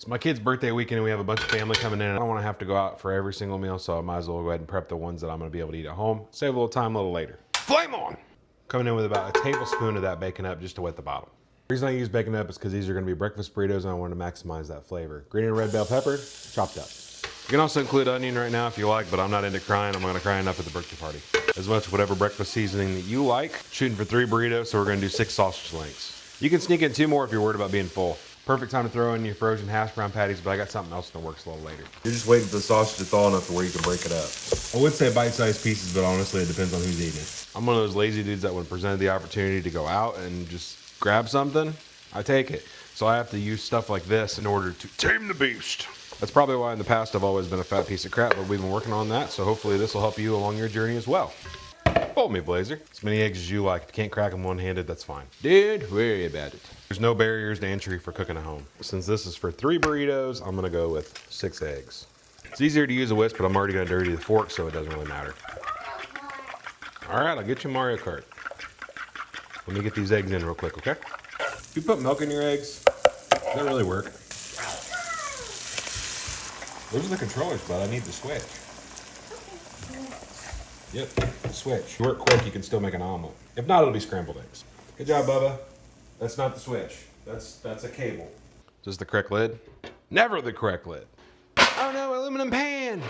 It's my kid's birthday weekend and we have a bunch of family coming in. I don't want to have to go out for every single meal, so I might as well go ahead and prep the ones that I'm going to be able to eat at home. Save a little time a little later. Flame on! Coming in with about a tablespoon of that bacon up just to wet the bottom. The reason I use bacon up is because these are going to be breakfast burritos and I want to maximize that flavor. Green and red bell pepper, chopped up. You can also include onion right now if you like, but I'm not into crying. I'm going to cry enough at the birthday party. As much whatever breakfast seasoning that you like. Shooting for 3 burritos, so we're going to do 6 sausage links. You can sneak in 2 more if you're worried about being full. Perfect time to throw in your frozen hash brown patties, but I got something else in the works a little later. You're just waiting for the sausage to thaw enough to where you can break it up. I would say bite-sized pieces, but honestly, it depends on who's eating it. I'm one of those lazy dudes that when presented the opportunity to go out and just grab something, I take it. So I have to use stuff like this in order to tame the beast. That's probably why in the past I've always been a fat piece of crap, but we've been working on that, so hopefully this will help you along your journey as well. Fold me, Blazer. As many eggs as you like. If you can't crack them one-handed, that's fine. Don't worry about it. There's no barriers to entry for cooking at home. Since this is for 3 burritos, I'm gonna go with 6 eggs. It's easier to use a whisk, but I'm already gonna dirty the fork, so it doesn't really matter. All right, I'll get you Mario Kart. Let me get these eggs in real quick, okay? If you put milk in your eggs, does that really work? Those are the controllers, bud. I need the switch. Yep, the switch. If you work quick, you can still make an omelet. If not, it'll be scrambled eggs. Good job, Bubba. That's not the switch. That's a cable. Is this the correct lid? Never the correct lid. Oh no, aluminum pan! You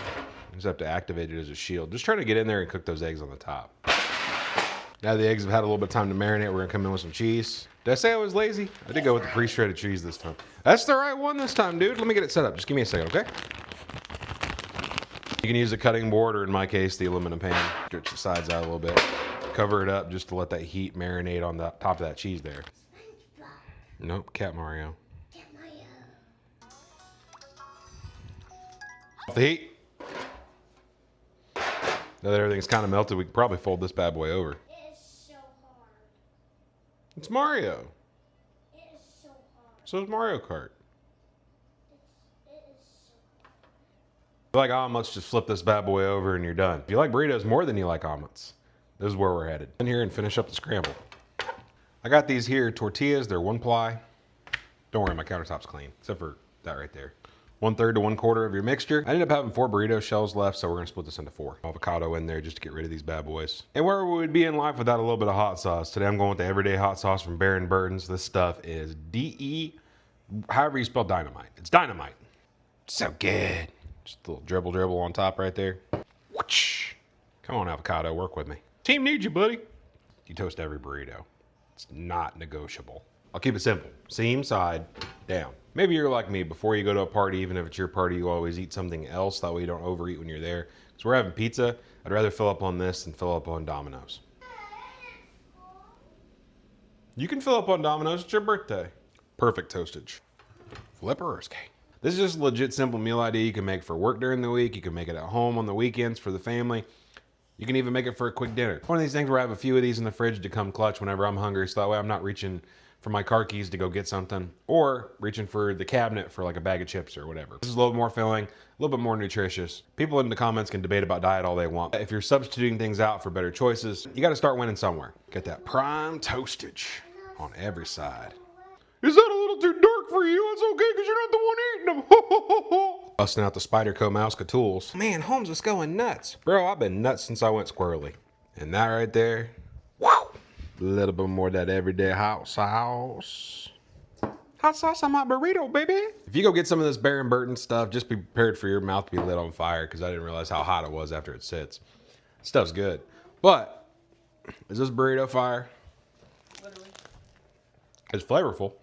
just have to activate it as a shield. Just trying to get in there and cook those eggs on the top. Now the eggs have had a little bit of time to marinate, we're gonna come in with some cheese. Did I say I was lazy? I did go with the pre-shredded cheese this time. That's the right one this time, dude. Let me get it set up. Just give me a second, okay? You can use a cutting board, or in my case, the aluminum pan. Stretch the sides out a little bit. Cover it up just to let that heat marinate on the top of that cheese there. Nope, Cat Mario. Cat Mario. Off the heat. Now that everything's kind of melted, we can probably fold this bad boy over. It is so hard. It's Mario. It is so hard. So is Mario Kart. It is so hard. If you like omelets, just flip this bad boy over and you're done. If you like burritos more than you like omelets, this is where we're headed. In here and finish up the scramble. I got these here tortillas. They're 1 ply. Don't worry, my countertop's clean, except for that right there. 1/3 to 1/4 of your mixture. I ended up having 4 burrito shells left, so we're gonna split this into 4. Avocado in there just to get rid of these bad boys. And where we would be in life without a little bit of hot sauce. Today I'm going with the everyday hot sauce from Baron Burton's. This stuff is D-E, however you spell dynamite. It's dynamite. So good. Just a little dribble on top right there. Whoosh. Come on, avocado, work with me. Team needs you, buddy. You toast every burrito. It's not negotiable. I'll keep it simple. Seam, side, down. Maybe you're like me. Before you go to a party, even if it's your party, you always eat something else. That way you don't overeat when you're there. Because we're having pizza. I'd rather fill up on this than fill up on Domino's. You can fill up on Domino's. It's your birthday. Perfect toastage. Flipperski. This is just a legit simple meal idea you can make for work during the week. You can make it at home on the weekends for the family. You can even make it for a quick dinner. One of these things where I have a few of these in the fridge to come clutch whenever I'm hungry, so that way I'm not reaching for my car keys to go get something, or reaching for the cabinet for like a bag of chips or whatever. This is a little more filling, a little bit more nutritious. People in the comments can debate about diet all they want. If you're substituting things out for better choices, you gotta start winning somewhere. Get that prime toastage on every side. Is that a little too dark for you? It's okay, because you're not the one eating them. Busting out the Spyderco Mouska tools. Man, Holmes is going nuts. Bro, I've been nuts since I went squirrely. And that right there, wow. A little bit more of that everyday hot sauce. Hot sauce on my burrito, baby. If you go get some of this Baron Burton stuff, just be prepared for your mouth to be lit on fire, because I didn't realize how hot it was after it sits. Stuff's good. But, is this burrito fire? Literally. It's flavorful.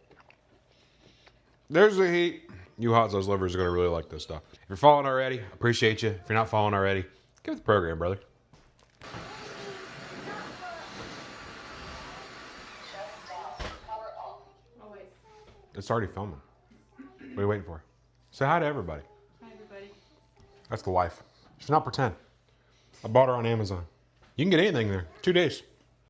There's the heat. You hot sauce lovers are gonna really like this stuff. If you're following already, appreciate you. If you're not following already, give it the program, brother. Oh, wait. It's already filming. What are you waiting for? Say hi to everybody. Hi, everybody. That's the wife. She's not pretend. I bought her on Amazon. You can get anything there. 2 days.